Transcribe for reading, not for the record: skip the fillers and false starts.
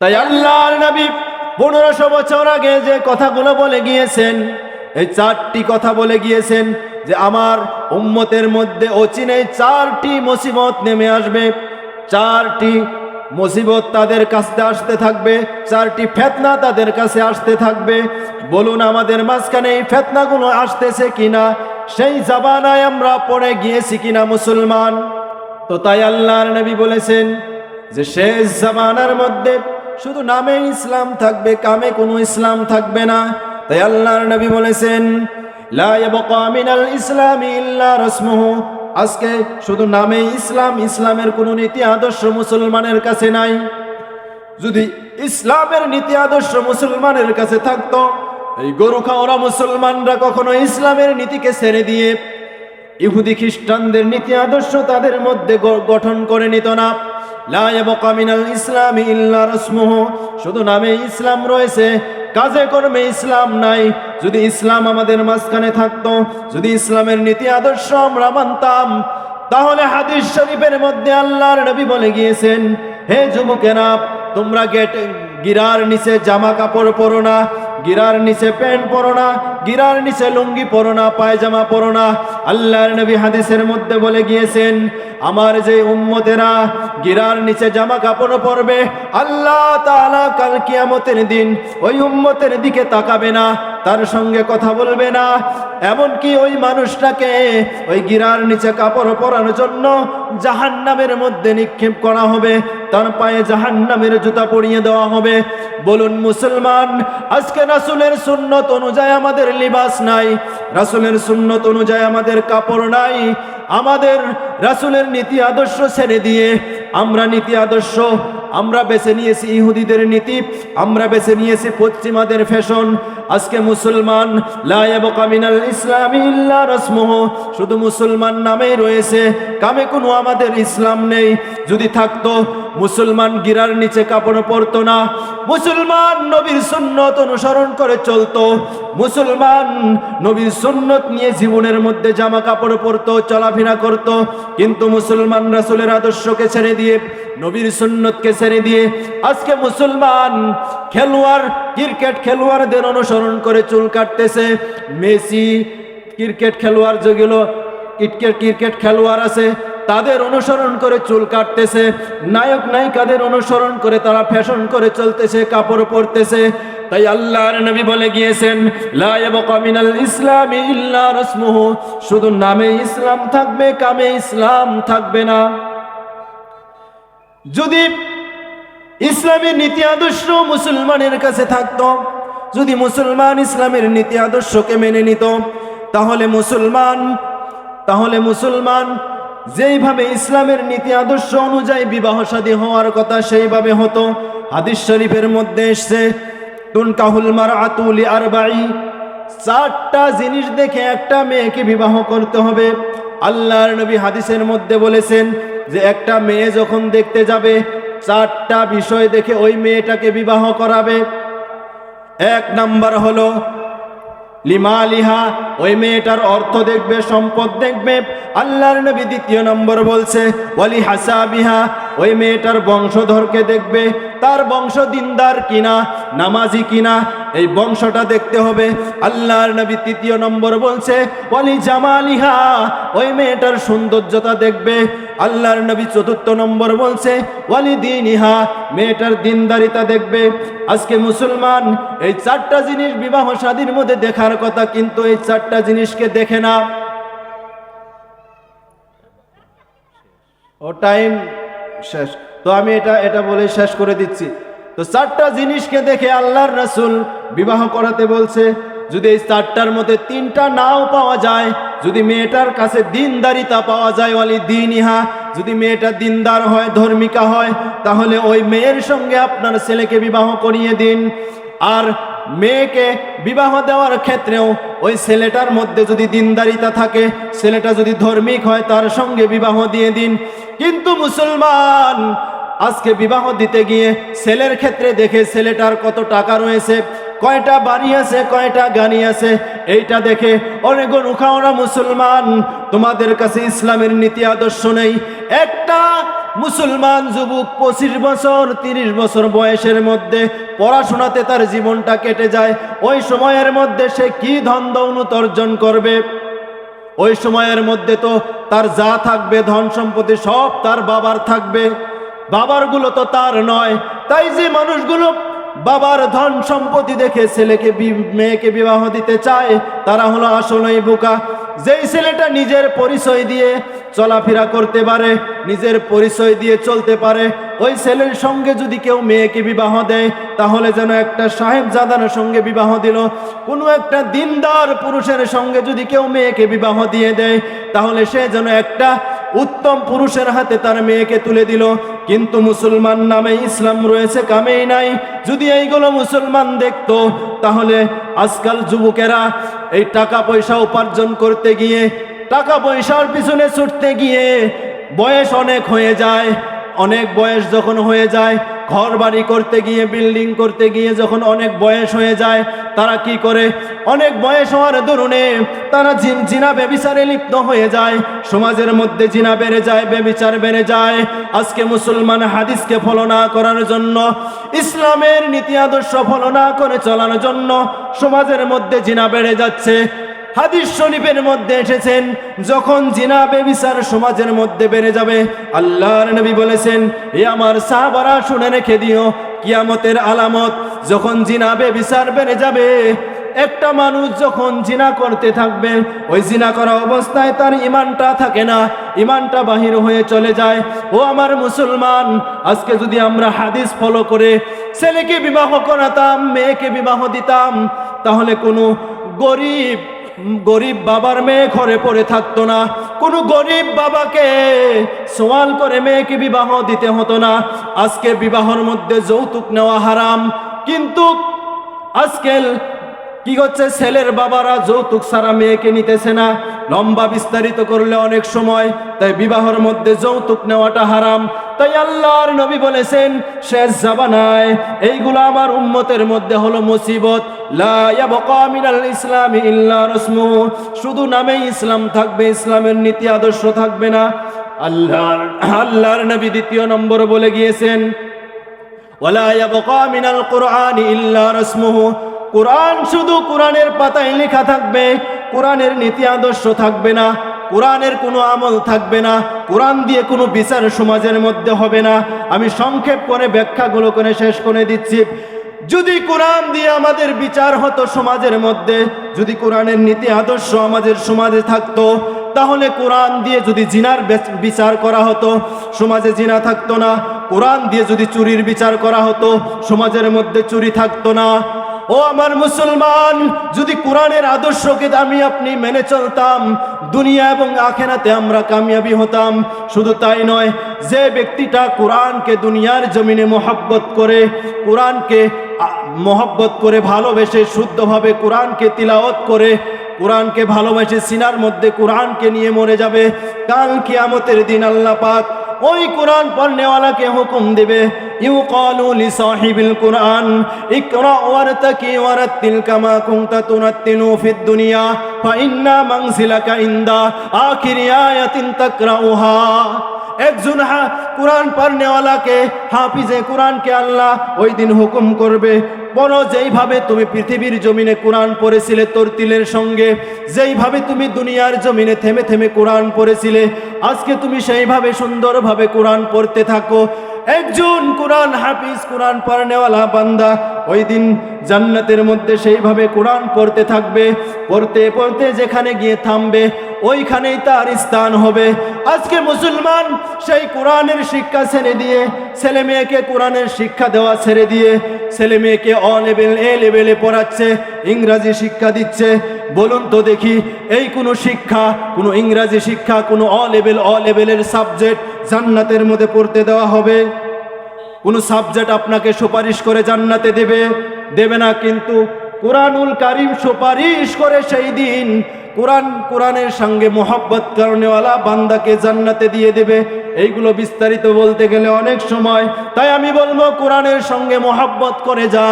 তাই আল্লাহর নবী 1500 বছর আগে যে কথাগুলো বলে গিয়েছেন, এই 4টি কথা বলে গিয়েছেন যে আমার উম্মতের মধ্যে অচিনে 4টি মুসিবত নেমে আসবে, 4টি মুসিবত তাদের কাছে আসতে থাকবে, 4টি ফিতনা তাদের কাছে আসতে থাকবে। বলুন আমাদের মাঝখানে এই ফিতনাগুলো আসতেছে কিনা, সেই জামানায় আমরা পড়ে গিয়েছি কিনা মুসলমান? তো তাই আল্লাহর নবী বলেছেন যে শেষ জামানার মধ্যে শুধু নামে ইসলাম থাকবে, কামে কোনো ইসলাম থাকবে না। তাই আল্লাহর নবী বলেছেন লা ইয়াবকা মিনাল ইসলামি ইল্লা রাসমুহু। আজকে শুধু নামে ইসলাম, ইসলামের কোনো নীতি আদর্শ মুসলমানের কাছে নাই। যদি ইসলামের নীতি আদর্শ মুসলমানের কাছে থাকতো, এই গরু খাওয়া মুসলমানরা কখনো ইসলামের নীতিকে ছেড়ে দিয়ে ইহুদি খ্রিস্টানদের নীতি আদর্শ তাদের মধ্যে গঠন করে নিত না। লা ইয়াবকা মিনাল ইসলামি ইল্লা রাসমুহু। শুধু নামে ইসলাম রয়েছে, কাজে কর্মে ইসলাম নাই। যদি ইসলাম আমাদের মাঝখানে থাকতো, যদি ইসলামের নীতি আদর্শ আমরা মানতাম, তাহলে হাদিস শরীফের মধ্যে আল্লাহর নবী বলে গিয়েছেন, হে যুবকেরা, তোমরা গিরার নিচে জামা কাপড় পরো না, গিরার নিচে প্যান্ট পরো না, গিরার নিচে লুঙ্গি পরো না, পায়জামা পরো না। আল্লাহর নবী হাদিসের মধ্যে বলে গিয়েছেন, আমার যে উম্মতেরা গিরার নিচে জামা কাপড় পরবে, আল্লাহ তাআলা কাল কিয়ামতের দিন ওই উম্মতের দিকে তাকাবে না, তার সঙ্গে কথা বলবে না। এমনকি ওই মানুষটাকে ওই গিরার নিচে কাপড় পরার জন্য জাহান্নামের মধ্যে নিক্ষেপ করা হবে, তার পায়ে জাহান্নামের জুতা পরিয়ে দেওয়া হবে। বলুন মুসলমান, আজকে রাসূলের সুন্নত অনুযায়ী আমাদের লিবাস নাই, রাসূলের সুন্নত অনুযায়ী আমাদের কাপড় নাই। আমাদের রাসূলের নীতি আদর্শ ছেড়ে দিয়ে আমরা বেছে নিয়েছি ইহুদিদের নীতি, আমরা বেছে নিয়েছি পশ্চিমাদের ফ্যাশন। আজকে মুসলমান লা ইয়াবকা মিনাল ইসলামি ইল্লা রাসমুহু, শুধু মুসলমান নামেই রয়েছে, কামে কোনো আমাদের ইসলাম নেই। যদি থাকতো, মুসলমান গিরার নিচে কাপড় পরতো না, মুসলমান নবীর সুন্নত অনুসরণ করে চলতো, মুসলমান নবীর সুন্নত নিয়ে জীবনের মধ্যে জামা কাপড় পরতো, চলাফেরা করত। কিন্তু মুসলমান রাসূলের আদর্শকে ছেড়ে দিয়ে, নবীর সুন্নতকে ছেড়ে দিয়ে আজকে মুসলমান ক্রিকেট খেলোয়াড়দের অনুসরণ করে চুল কাটতেছে। মেসি ক্রিকেট খেলোয়াড়, যেগুলো ক্রিকেট খেলোয়াড় আছে, তাদের অনুসরণ করে চুল কাটতেছে। নায়ক নায়িকাদের অনুসরণ করে তারা ফ্যাশন করে চলতেছে, কাপড় পরতেছে। তাই আল্লাহর নবী বলে গিয়েছেন, লা ইয়াবকা মিনাল ইসলামি ইল্লা রাসমুহু, শুধু নামে ইসলাম থাকবে, কামে ইসলাম থাকবে না। যদি ইসলামী নীতি আদর্শ মুসলমানের কাছে থাকতো, যদি মুসলমান ইসলামের নীতি আদর্শকে মেনে নিত, তাহলে মুসলমান যেইভাবে ইসলামের নীতি আদর্শ অনুযায়ী বিবাহ শাদী হওয়ার কথা সেইভাবে হতো। হাদিস শরীফের মধ্যে এসেছে, তুনকাহুল মারআতু লিআরবাঈ, 4টা জিনিস দেখে একটা মেয়েকে বিবাহ করতে হবে। আল্লাহর নবী হাদিসের মধ্যে বলেছেন যে একটা মেয়ে যখন দেখতে যাবে, 4টা বিষয় দেখে ওই মেয়েটাকে বিবাহ করাবে। 1 নাম্বার হলো লিমালিহা, ওই মেয়েটার অর্থ দেখবে, সম্পদ দেখবে। আল্লাহর নবী 2 নম্বর বলছে ওয়ালি হাসাবিহা, ওই মেয়েটার বংশধরকে দেখবে, তার বংশ দিনদার কিনা, নামাজি কিনা, এই বংশটা দেখতে হবে। আল্লাহর নবী 3 নম্বর বলছে ওয়ালি জামালিহা, ওই মেয়েটার সৌন্দর্যতা দেখবে। আল্লাহর নবী 4 নম্বর বলছে ওয়ালি দীনিহা, মেয়েটার দিনদারিতা দেখবে। আজকে মুসলমান এই 4টা জিনিস বিবাহ শাদীর মধ্যে দেখার কথা, কিন্তু এই 4টা জিনিসকে দেখে না। ও টাইম শেষ, তো আমি এটা বলে শেষ করে দিচ্ছি। তো 4টা জিনিসকে দেখে আল্লাহর রাসূল বিবাহ করাতে বলছে। যদি এই 4টার মধ্যে 3টা নাও পাওয়া যায়, যদি মেয়েটার কাছে দিনদারিতা পাওয়া যায়, ওয়ালি দীনিহা, যদি মেয়েটা দিনদার হয়, ধর্মিকা হয়, তাহলে ওই মেয়ের সঙ্গে আপনার ছেলেকে বিবাহ করিয়ে দিন। আর মেয়েকে বিবাহ দেওয়ার ক্ষেত্রেও ওই ছেলেটার মধ্যে যদি দিনদারিতা থাকে, ছেলেটা যদি ধার্মিক হয়, তার সঙ্গে বিবাহ দিয়ে দিন। কিন্তু মুসলমান আজকে বিবাহ দিতে গিয়ে ছেলের ক্ষেত্রে দেখে ছেলেটার কত টাকা রয়েছে, কয়টা বাড়ি আছে, কয়টা গাড়ি আছে, এইটা দেখে অনেক মুসলমান, তোমাদের কাছে ইসলামের নীতি আদর্শ নেই। একটা মুসলমান যুবক 25 বছর 30 বছর বয়সের মধ্যে পড়াশোনাতে তার জীবনটা কেটে যায়, ওই সময়ের মধ্যে সে কি ধন দৌলত অর্জন করবে? ওই সময়ের মধ্যে তো তার যা থাকবে ধন সম্পত্তি সব তার বাবার থাকবে, বাবারগুলো তো তার নয়। তাই যে মানুষগুলো বাবার ধন সম্পত্তি দেখে ছেলেকে মেয়েকে বিবাহ দিতে চায় তারা হলো আসলেই বোকা। যেই ছেলেটা নিজের পরিচয় দিয়ে চলাফেরা করতে পারে, নিজের পরিচয় দিয়ে চলতে পারে, ওই ছেলের সঙ্গে যদি কেউ মেয়েকে বিবাহ দেয় তাহলে যেন একটা সাহেবজাদার সঙ্গে বিবাহ দিল, কোনো একটা দিনদার পুরুষের সঙ্গে যদি কেউ মেয়েকে বিবাহ দিয়ে দেয় তাহলে সে যেন একটা উত্তম পুরুষের হাতে তার মেয়েকে তুলে দিল। কিন্তু মুসলমান নামে ইসলাম রয়েছে, কামেই নাই। যদি এইগুলো মুসলমান দেখতো তাহলে আজকাল যুবকেরা এই টাকা পয়সা উপার্জন করতে গিয়ে, টাকা পয়সার পিছনে ছুটতে গিয়ে বয়স অনেক হয়ে যায়। অনেক বয়স যখন হয়ে যায়, ঘর বাড়ি করতে গিয়ে, বিল্ডিং করতে গিয়ে যখন অনেক বয়স হয়ে যায়, তারা কি করে? অনেক বয়স হওয়ার দরুনে তারা জিনা ব্যভিচারে লিপ্ত হয়ে যায়। সমাজের মধ্যে জিনা বেড়ে যায়, ব্যভিচার বেড়ে যায়। আজকে মুসলমান হাদিসকে ফলো না করার জন্য, ইসলামের নীতি আদর্শ ফলো না করে চলার জন্য সমাজের মধ্যে জিনা বেড়ে যাচ্ছে। হাদিস শরীফের মধ্যে এসেছেন, যখন জিনা ব্যভিচার সমাজের মধ্যে বেড়ে যাবে, আল্লাহর নবী বলেছেন, এ আমার সাহাবারা শুনে রেখে দিও, কিয়ামতের আলামত যখন জিনা ব্যভিচার বেড়ে যাবে, একটা মানুষ যখন জিনা করতে থাকবে, ওই জিনা করা অবস্থায় তার ইমানটা থাকে না, ইমানটা বাহির হয়ে চলে যায়। ও আমার মুসলমান, আজকে যদি আমরা হাদিস ফলো করে ছেলেকে বিবাহ করাতাম, মেয়েকে বিবাহ দিতাম, তাহলে কোনো গরিব বাবার মেয়ে ঘরে পড়ে থাকতো না, কোনো গরিব বাবাকে সওয়াল করে মেয়েকে বিবাহ দিতে হতো না। আজকে বিবাহের মধ্যে যৌতুক নেওয়া হারাম, কিন্তু আজকাল কি হচ্ছে, ছেলের বাবারা যৌতুক ছাড়া মেয়েকে নিতেছে না। লম্বা বিস্তারিত করলে অনেক সময়, তাই বিবাহের মধ্যে যৌতুক নেওয়াটা হারাম। তাই আল্লাহর নবী বলেছেন, শেষ জামানায় এইগুলো আমার উম্মতের মধ্যে হলো মুসিবত। লা ইয়াবকা মিনাল ইসলামি ইল্লা রাসমুহু, শুধু নামেই ইসলাম থাকবে, ইসলামের নীতি আদর্শ থাকবে না। আল্লাহর নবী দ্বিতীয় নম্বর বলে গিয়েছেন, ওয়ালা ইয়াবকা মিনাল কুরআনি ইল্লা রাসমুহু, কোরআন শুধু কোরআনের পাতায় লেখা থাকবে, কোরআনের নীতি আদর্শ থাকবে না, কোরআনের কোনো আমল থাকবে না, কোরআন দিয়ে কোনো বিচার সমাজের মধ্যে হবে না। আমি সংক্ষেপ করে ব্যাখ্যাগুলো করে শেষ করে দিচ্ছি। যদি কোরআন দিয়ে আমাদের বিচার হতো সমাজের মধ্যে, যদি কোরআনের নীতি আদর্শ আমাদের সমাজে থাকতো, তাহলে কোরআন দিয়ে যদি জিনার বিচার করা হতো, সমাজে জিনা থাকতো না। কোরআন দিয়ে যদি চুরির বিচার করা হতো, সমাজের মধ্যে চুরি থাকতো না। ও আমার মুসলমান, যদি কোরআনের আদর্শকে আমি আপনি মেনে চলতাম, দুনিয়া এবং আখিরাতে আমরা কামিয়াবি হতাম। শুধু তাই নয়, যে ব্যক্তিটা কোরআনকে দুনিয়ার জমিনে মহব্বত করে, কোরআনকে মহব্বত করে ভালোবেসে শুদ্ধভাবে কোরআনকে তিলাওয়াত করে, কোরআনকে ভালোবেসে সিনার মধ্যে কোরআনকে নিয়ে মরে যাবে, কাল কিয়ামতের দিন আল্লাহ পাক ওই কোরআন পড়নেওয়ালাকে হুকুম দেবে, ইউকালু লিসাহিবিল কুরআন ইকরা ওয়ারতাকি ওয়ারাতিল কামা কুনতা তুরাতিলু ফিদ দুনিয়া ফাইন্না মানজিলাকা ইনদা আখিরি আয়াতিন তাকরাউহা। একজন কোরআন পড়নেওয়ালাকে, হাফিজে কোরআনকে আল্লাহ ওই দিন হুকুম করবে, বলো যেইভাবে তুমি পৃথিবীর জমিনে কোরআন পড়েছিলে তরতিলের সঙ্গে, যেইভাবে তুমি দুনিয়ার জমিনে থেমে থেমে কোরআন পড়েছিলে, আজকে তুমি সেইভাবে সুন্দরভাবে কোরআন পড়তে থাকো। একজন কোরআন হাফিজ, কোরআন পড়নেওয়ালা বান্দা ওই দিন জান্নাতের মধ্যে সেইভাবে কোরআন পড়তে থাকবে, পড়তে পড়তে যেখানে গিয়ে থামবে ওইখানেই তার স্থান হবে। আজকে মুসলমান সেই কোরআনের শিক্ষা ছেড়ে দিয়ে, ছেলে মেয়েকে কোরআনের শিক্ষা দেওয়া ছেড়ে দিয়ে, ছেলে মেয়েকে অ লেভেল এ লেভেলে পড়াচ্ছে, ইংরাজি শিক্ষা দিচ্ছে। বলুন তো দেখি, এই কোনো শিক্ষা, কোনো ইংরাজি শিক্ষা, কোনো অ লেভেলের সাবজেক্ট জান্নাতের মধ্যে পড়তে দেওয়া হবে? কোনো সাবজেক্ট আপনাকে সুপারিশ করে জান্নাতে দেবে না। কিন্তু কোরআনুল কারীম সুপারিশ করে সেই দিন কোরআনের সঙ্গে মোহাব্বত করনেওয়ালা বান্দাকে জান্নাতে দিয়ে দেবে। এইগুলো বিস্তারিত বলতে গেলে অনেক সময়, তাই আমি বলবো কোরআনের সঙ্গে মোহাব্বত করে যা।